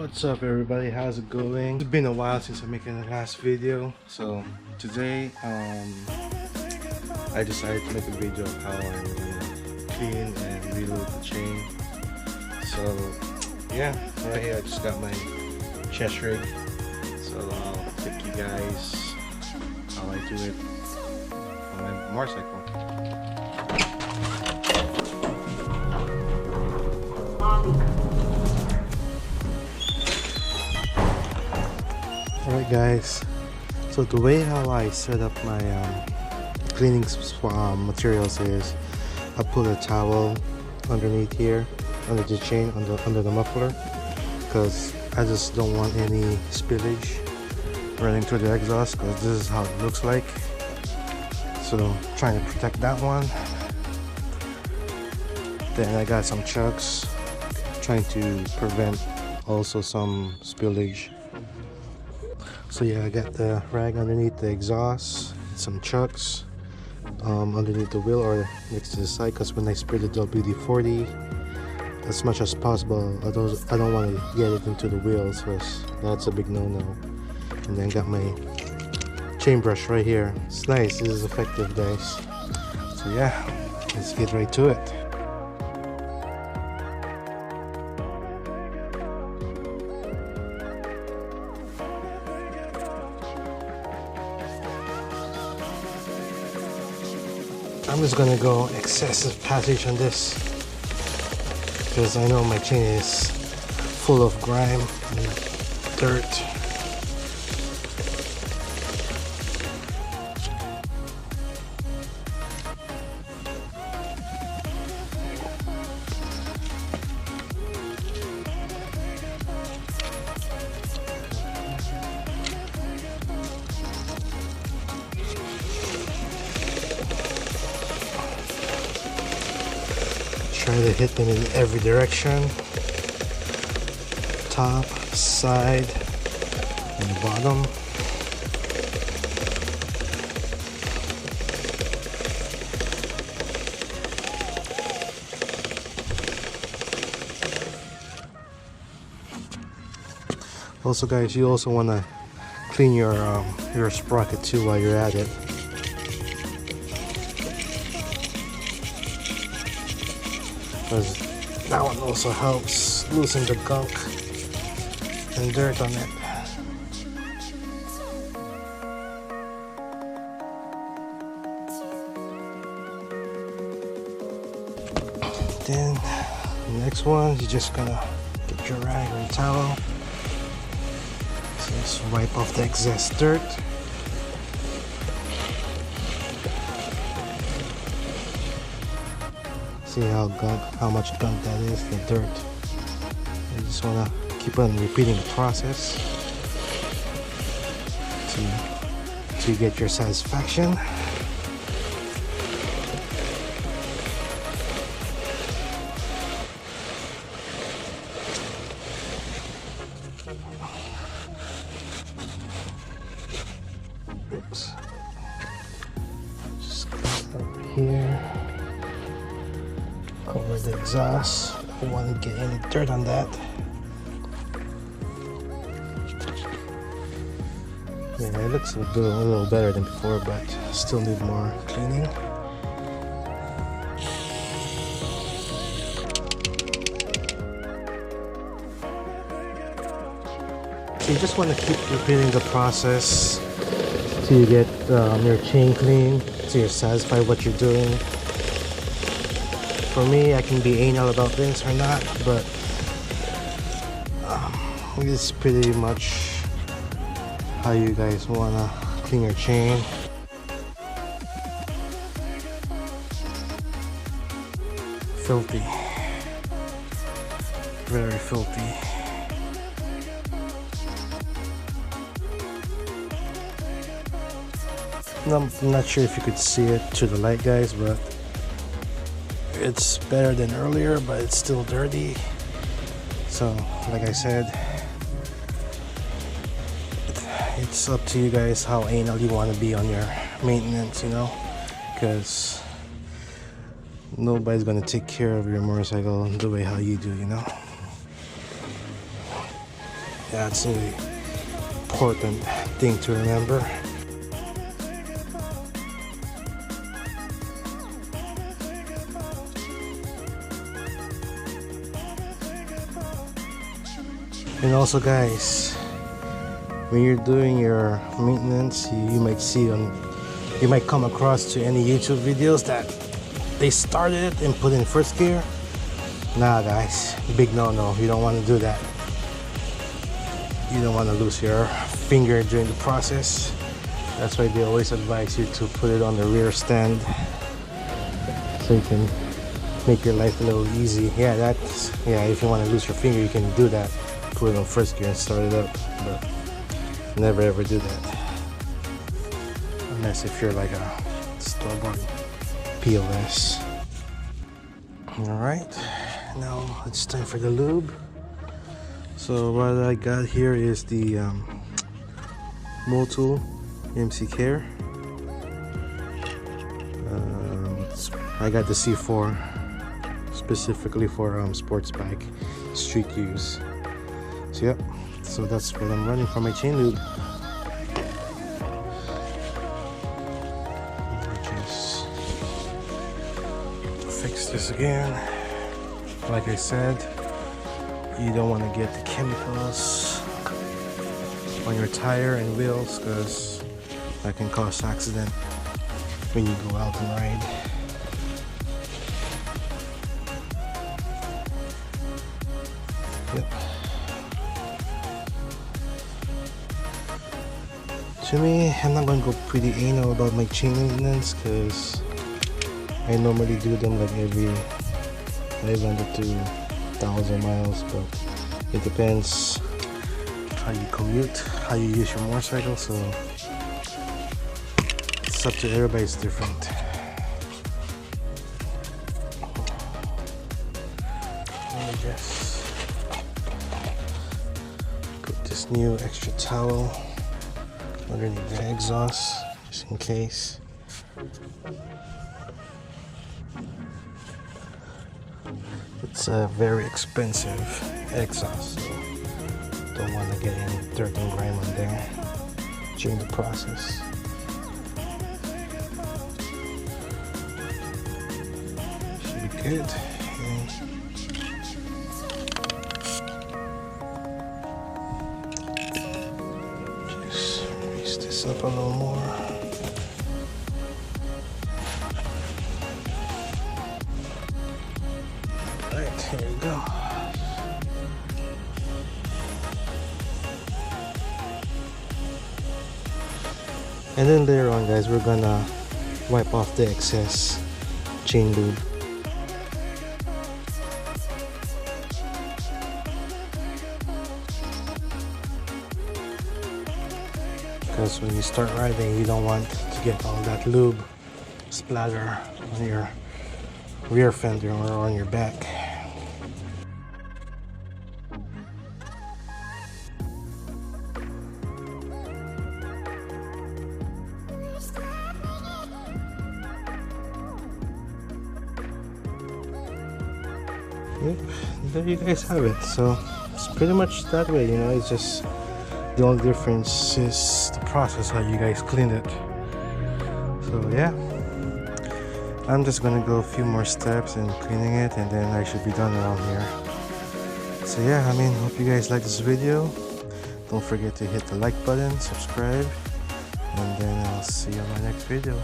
What's up everybody, how's it going? It's been a while since I'm making the last video, so today I decided to make a video of how I'm gonna clean and reload the chain. So yeah, right here I just got my chest rig, so I'll take you guys how I do it on my motorcycle. Alright guys, so the way how I set up my cleaning materials is I put a towel underneath here, under the chain, under the muffler, because I just don't want any spillage running through the exhaust, because this is how it looks like. So trying to protect that one. Then I got some chucks, trying to prevent also some spillage. So yeah, I got the rag underneath the exhaust, some chucks underneath the wheel or next to the side, because when I spray the WD-40, as much as possible, I don't want to get it into the wheels, because that's a big no-no. And then got my chain brush right here. It's nice, this is effective guys. So yeah, let's get right to it. I'm just gonna go excessive passage on this, because I know my chain is full of grime and dirt. Try to hit them in every direction, top, side, and bottom. Also guys, you also want to clean your sprocket too while you're at it. Because that one also helps loosen the gunk and dirt on it. Then the next one, you just gotta get your rag or your towel. So just wipe off the excess dirt. See how much gunk that is, the dirt. You just want to keep on repeating the process to get your satisfaction. Oops. Just go over here. Cover the exhaust. Don't want to get any dirt on that. Yeah, it looks a little better than before, but still need more cleaning. So you just want to keep repeating the process till you get your chain clean, so you're satisfied with what you're doing. For me, I can be anal about this or not, but it's pretty much how you guys want to clean your chain. Filthy. Very filthy. I'm not sure if you could see it to the light guys, but it's better than earlier, but it's still dirty. So like I said, it's up to you guys how anal you want to be on your maintenance, you know, because nobody's gonna take care of your motorcycle the way how you do, you know. That's an important thing to remember. And also guys, when you're doing your maintenance, you might come across to any YouTube videos that they started it and put in first gear. Nah guys, big no-no. You don't want to do that. You don't want to lose your finger during the process. That's why they always advise you to put it on the rear stand, so you can make your life a little easy. Yeah, if you want to lose your finger, you can do that. Put it on first gear and start it up, but never ever do that unless if you're like a store-bought POS. Alright, now it's time for the lube. So what I got here is the Motul MC Care. I got the C4 specifically for sports bike street use. So yep, so that's what I'm running for my chain lube. Just fix this again. Like I said, you don't want to get the chemicals on your tire and wheels, because that can cause accident when you go out and ride. Yep. To me, I'm not going to go pretty anal about my chain maintenance, because I normally do them like every 500 to 1,000 miles, but it depends how you commute, how you use your motorcycle, so it's up to everybody. It's different. Let me just put this new extra towel underneath the exhaust, just in case. It's a very expensive exhaust, so don't want to get any dirt and grime on there during the process. Should be good. Just raise this up a little more. Here we go. And then later on guys, we're gonna wipe off the excess chain lube. Because when you start riding, you don't want to get all that lube splatter on your rear fender or on your back. Yep, there you guys have it. So it's pretty much that way, you know. It's just the only difference is the process, how you guys clean it. So yeah, I'm just gonna go a few more steps in cleaning it, and then I should be done around here. So yeah, I mean, hope you guys like this video. Don't forget to hit the like button, subscribe, and then I'll see you on my next video.